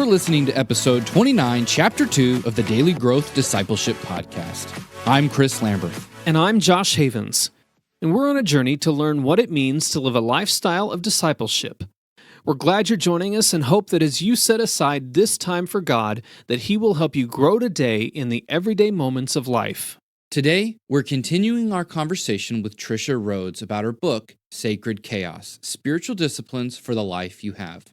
listening to episode 29, chapter 2 of the Daily Growth Discipleship Podcast. I'm Chris Lambert. And I'm Josh Havens. And we're on a journey to learn what it means to live a lifestyle of discipleship. We're glad you're joining us and hope that as you set aside this time for God, that He will help you grow today in the everyday moments of life. Today, we're continuing our conversation with Tricia Rhodes about her book, Sacred Chaos: Spiritual Disciplines for the Life You Have.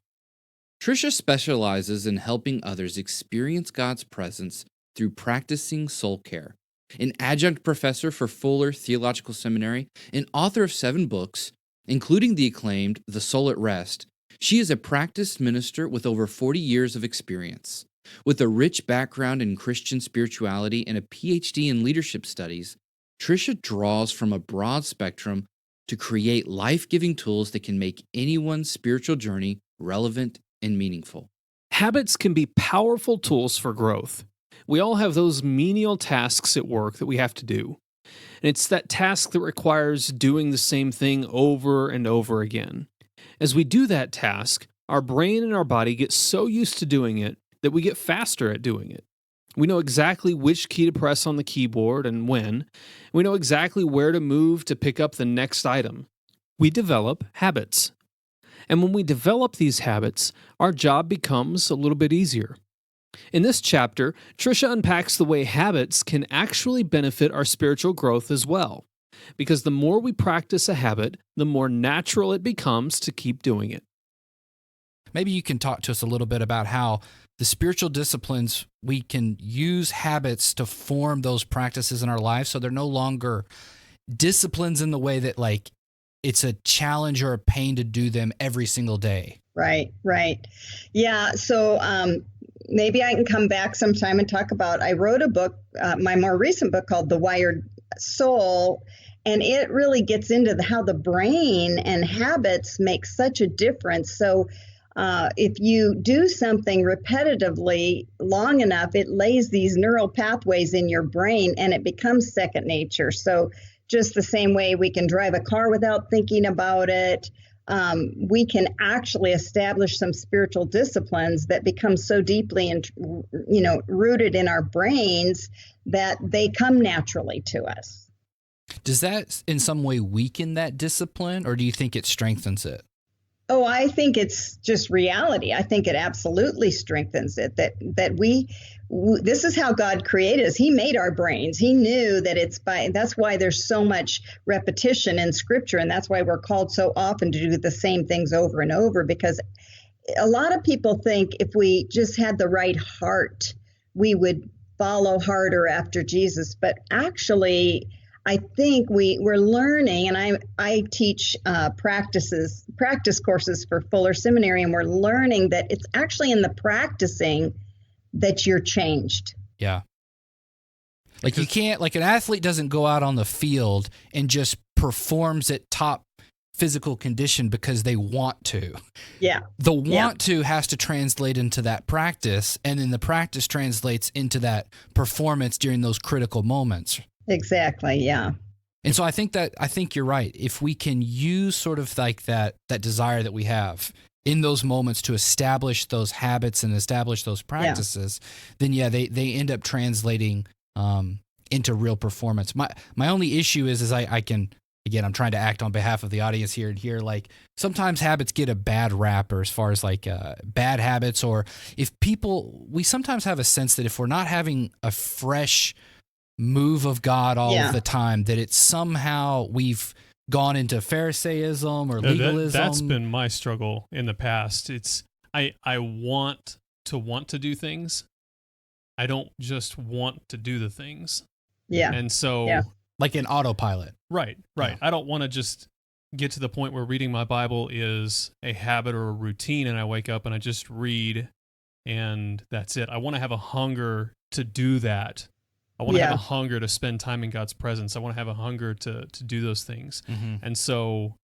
Tricia specializes in helping others experience God's presence through practicing soul care. An adjunct professor for Fuller Theological Seminary and author of 7 books, including the acclaimed The Soul at Rest, she is a practiced minister with over 40 years of experience. With a rich background in Christian spirituality and a PhD in leadership studies, Tricia draws from a broad spectrum to create life-giving tools that can make anyone's spiritual journey relevant and meaningful. Habits can be powerful tools for growth. We all have those menial tasks at work that we have to do. And it's that task that requires doing the same thing over and over again. As we do that task, our brain and our body get so used to doing it that we get faster at doing it. We know exactly which key to press on the keyboard and when. We know exactly where to move to pick up the next item. We develop habits. And when we develop these habits, our job becomes a little bit easier. In this chapter, Tricia unpacks the way habits can actually benefit our spiritual growth as well. Because the more we practice a habit, the more natural it becomes to keep doing it. Maybe you can talk to us a little bit about how the spiritual disciplines, we can use habits to form those practices in our lives so they're no longer disciplines in the way that it's a challenge or a pain to do them every single day. Right. Yeah, so maybe I can come back sometime and talk about, I wrote a book, my more recent book called The Wired Soul, and it really gets into how the brain and habits make such a difference. So if you do something repetitively long enough, it lays these neural pathways in your brain and it becomes second nature. So just the same way we can drive a car without thinking about it, we can actually establish some spiritual disciplines that become so deeply rooted in our brains that they come naturally to us. Does that in some way weaken that discipline, or do you think it strengthens it? Oh, I think it's just reality. I think it absolutely strengthens it, that this is how God created us. He made our brains. He knew that that's why there's so much repetition in Scripture, and that's why we're called so often to do the same things over and over, because a lot of people think if we just had the right heart, we would follow harder after Jesus. But actually, I think we're learning, and I teach practice courses for Fuller Seminary, and we're learning that it's actually in the practicing that you're changed. Yeah. You can't, an athlete doesn't go out on the field and just performs at top physical condition because they want to. Yeah. The want to has to translate into that practice, and then the practice translates into that performance during those critical moments. Exactly, yeah. And so I think you're right. If we can use sort of that desire that we have in those moments to establish those habits and establish those practices, then they end up translating into real performance. My only issue is I can, again, I'm trying to act on behalf of the audience here and here, sometimes habits get a bad rap, or as far as bad habits, or we sometimes have a sense that if we're not having a fresh move of God all of the time, that it's somehow we've gone into Pharisaism or legalism. That's been my struggle in the past. It's I want to do things. I don't just want to do the things. Yeah. And so like an autopilot. Right. Yeah. I don't want to just get to the point where reading my Bible is a habit or a routine and I wake up and I just read and that's it. I want to have a hunger to do that. I want to have a hunger to spend time in God's presence. I want to have a hunger to do those things. Mm-hmm. And so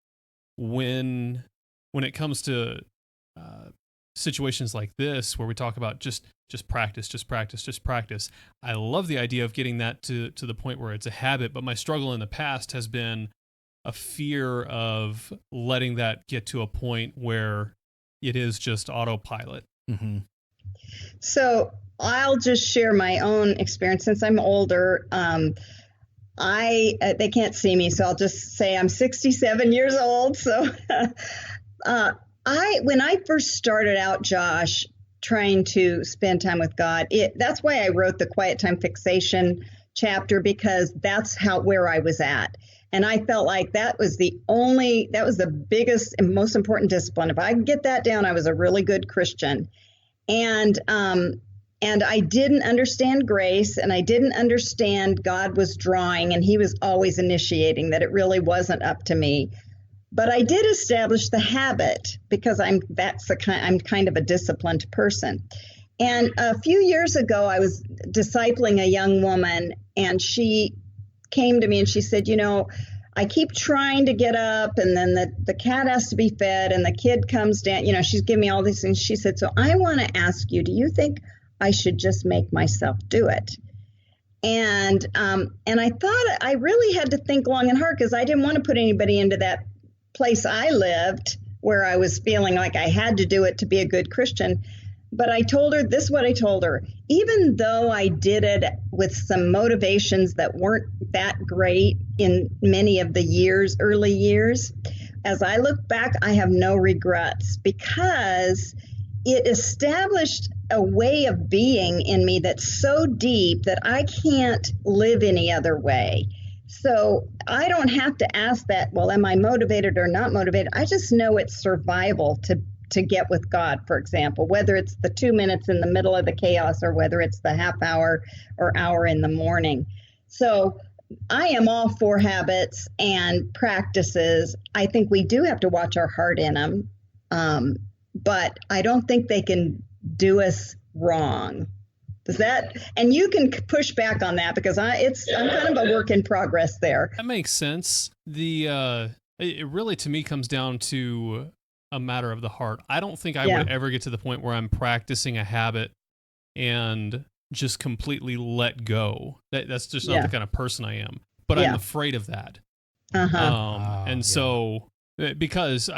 when it comes to situations like this, where we talk about just practice, I love the idea of getting that to the point where it's a habit. But my struggle in the past has been a fear of letting that get to a point where it is just autopilot. Mm-hmm. So I'll just share my own experience since I'm older. They can't see me, so I'll just say I'm 67 years old. So when I first started out, Josh, trying to spend time with God, that's why I wrote the quiet time fixation chapter, because that's where I was at. And I felt like that was the biggest and most important discipline. If I could get that down, I was a really good Christian. And I didn't understand grace, and I didn't understand God was drawing and he was always initiating, that it really wasn't up to me. But I did establish the habit because I'm kind of a disciplined person. And a few years ago, I was discipling a young woman, and she came to me and she said, I keep trying to get up, and then the cat has to be fed, and the kid comes down. She's giving me all these things. She said, so I want to ask you, do you think I should just make myself do it? And I thought I really had to think long and hard, because I didn't want to put anybody into that place I lived where I was feeling like I had to do it to be a good Christian. But I told her, this is what I told her, even though I did it with some motivations that weren't that great in many of the early years, as I look back, I have no regrets, because it established a way of being in me that's so deep that I can't live any other way. So I don't have to ask that, well, am I motivated or not motivated? I just know it's survival to get with God, for example, whether it's the 2 minutes in the middle of the chaos or whether it's the half hour or hour in the morning. So I am all for habits and practices. I think we do have to watch our heart in them, but I don't think they can do us wrong. And you can push back on that, because I'm kind of a work in progress there. That makes sense. It really, to me, comes down to a matter of the heart. I don't think I would ever get to the point where I'm practicing a habit and just completely let go. That's just not the kind of person I am. But I'm afraid of that. So because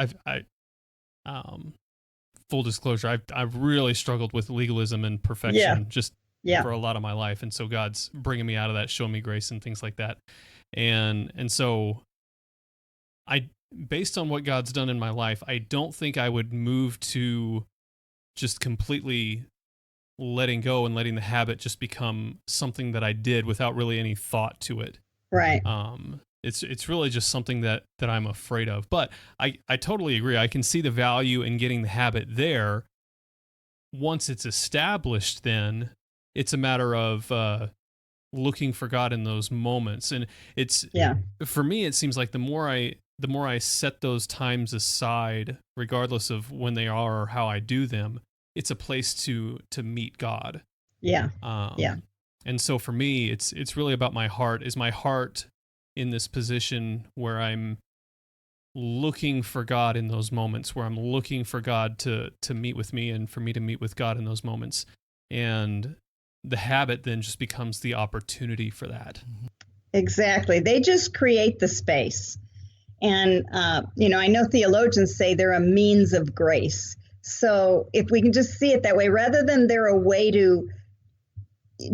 full disclosure, I've really struggled with legalism and perfection for a lot of my life, and so God's bringing me out of that, showing me grace and things like that, and so based on what God's done in my life, I don't think I would move to just completely letting go and letting the habit just become something that I did without really any thought to it. Right. It's really just something that I'm afraid of. But I totally agree. I can see the value in getting the habit there. Once it's established, then it's a matter of looking for God in those moments. And for me, it seems like the more I set those times aside, regardless of when they are or how I do them, it's a place to meet God. And so for me, it's really about my heart. Is my heart in this position where I'm looking for God in those moments, where I'm looking for God to meet with me and for me to meet with God in those moments? And the habit then just becomes the opportunity for that. Exactly. They just create the space. And, I know theologians say they're a means of grace. So if we can just see it that way, rather than they're a way to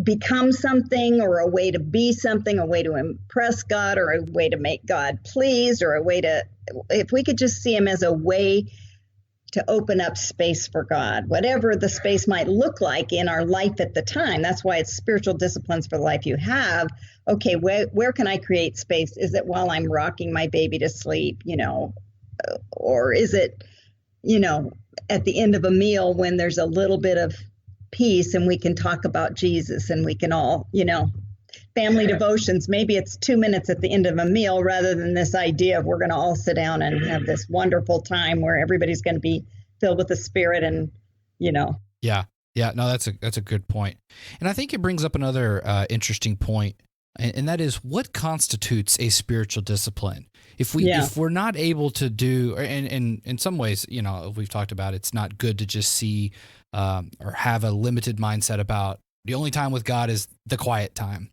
become something or a way to be something, a way to impress God or a way to make God pleased, or if we could just see them as a way to open up space for God, whatever the space might look like in our life at the time. That's why it's spiritual disciplines for the life you have. Okay, where can I create space? Is it while I'm rocking my baby to sleep, or is it, at the end of a meal when there's a little bit of peace and we can talk about Jesus and we can all, family devotions. Maybe it's 2 minutes at the end of a meal rather than this idea of we're going to all sit down and have this wonderful time where everybody's going to be filled with the Spirit and, Yeah. No, that's a good point. And I think it brings up another interesting point, and that is what constitutes a spiritual discipline. If we're not able to do, and in some ways, we've talked about it's not good to just see or have a limited mindset about the only time with God is the quiet time.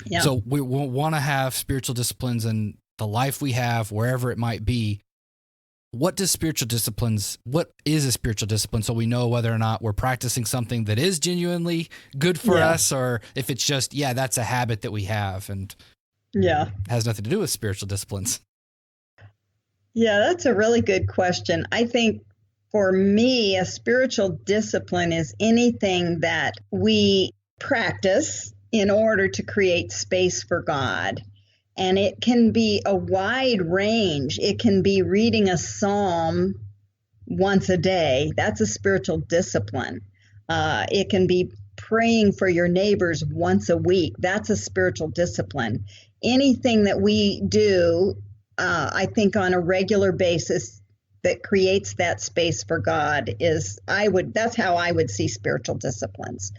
Yeah. So we want to have spiritual disciplines in the life we have, wherever it might be. what is a spiritual discipline so we know whether or not we're practicing something that is genuinely good for us, or if it's just, that's a habit that we have and has nothing to do with spiritual disciplines? Yeah, that's a really good question. I think for me, a spiritual discipline is anything that we practice in order to create space for God. And it can be a wide range. It can be reading a psalm once a day. That's a spiritual discipline. It can be praying for your neighbors once a week. That's a spiritual discipline. Anything that we do, I think on a regular basis that creates that space for God that's how I would see spiritual disciplines.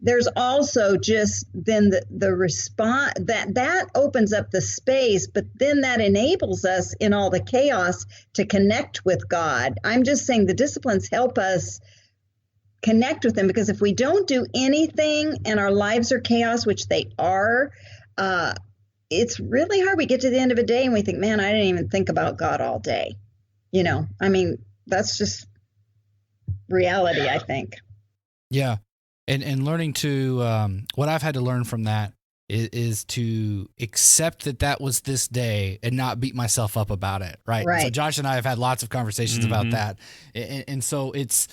There's also just then the response that opens up the space, but then that enables us in all the chaos to connect with God. I'm just saying the disciplines help us connect with Him, because if we don't do anything and our lives are chaos, which they are, it's really hard. We get to the end of a day and we think, man, I didn't even think about God all day. That's just reality, I think. Yeah. And learning to, what I've had to learn from that is to accept that was this day and not beat myself up about it. Right. So Josh and I have had lots of conversations about that. And so it's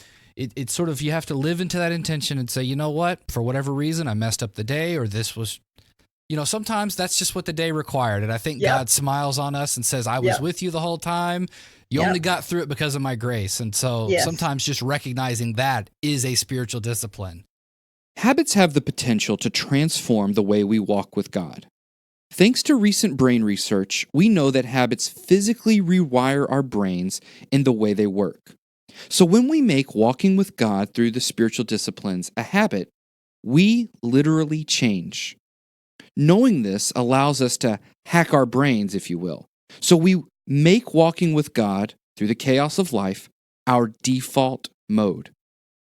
sort of, you have to live into that intention and say, you know what, for whatever reason, I messed up the day, or this was, sometimes that's just what the day required. And I think God smiles on us and says, I was with you the whole time. You only got through it because of my grace. And so sometimes just recognizing that is a spiritual discipline. Habits have the potential to transform the way we walk with God. Thanks to recent brain research, we know that habits physically rewire our brains in the way they work. So when we make walking with God through the spiritual disciplines a habit, we literally change. Knowing this allows us to hack our brains, if you will. So we make walking with God through the chaos of life our default mode.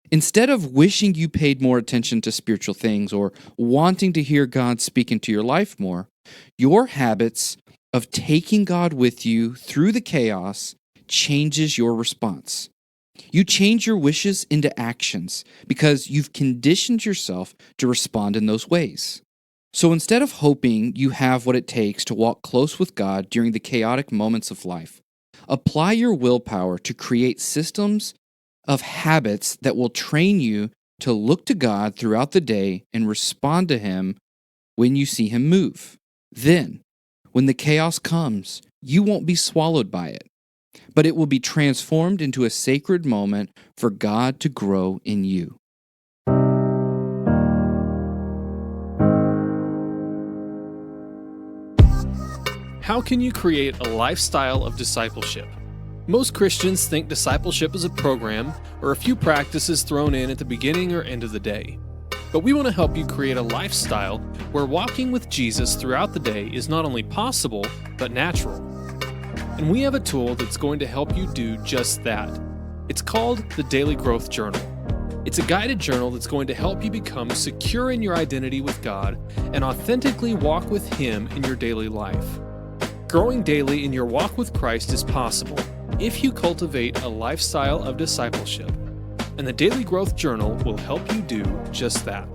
Instead of wishing you paid more attention to spiritual things or wanting to hear God speak into your life more, your habits of taking God with you through the chaos changes your response. You change your wishes into actions because you've conditioned yourself to respond in those ways. So instead of hoping you have what it takes to walk close with God during the chaotic moments of life, apply your willpower to create systems of habits that will train you to look to God throughout the day and respond to Him when you see Him move. Then, when the chaos comes, you won't be swallowed by it, but it will be transformed into a sacred moment for God to grow in you. How can you create a lifestyle of discipleship? Most Christians think discipleship is a program or a few practices thrown in at the beginning or end of the day. But we want to help you create a lifestyle where walking with Jesus throughout the day is not only possible, but natural. And we have a tool that's going to help you do just that. It's called the Daily Growth Journal. It's a guided journal that's going to help you become secure in your identity with God and authentically walk with Him in your daily life. Growing daily in your walk with Christ is possible if you cultivate a lifestyle of discipleship, and the Daily Growth Journal will help you do just that.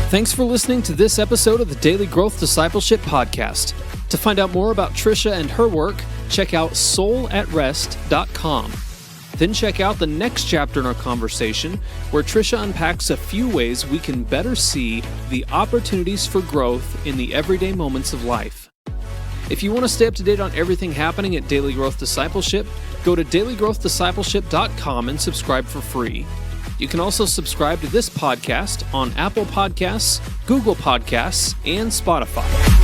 Thanks for listening to this episode of the Daily Growth Discipleship Podcast. To find out more about Tricia and her work, check out soulatrest.com. Then check out the next chapter in our conversation, where Tricia unpacks a few ways we can better see the opportunities for growth in the everyday moments of life. If you want to stay up to date on everything happening at Daily Growth Discipleship, go to dailygrowthdiscipleship.com and subscribe for free. You can also subscribe to this podcast on Apple Podcasts, Google Podcasts, and Spotify.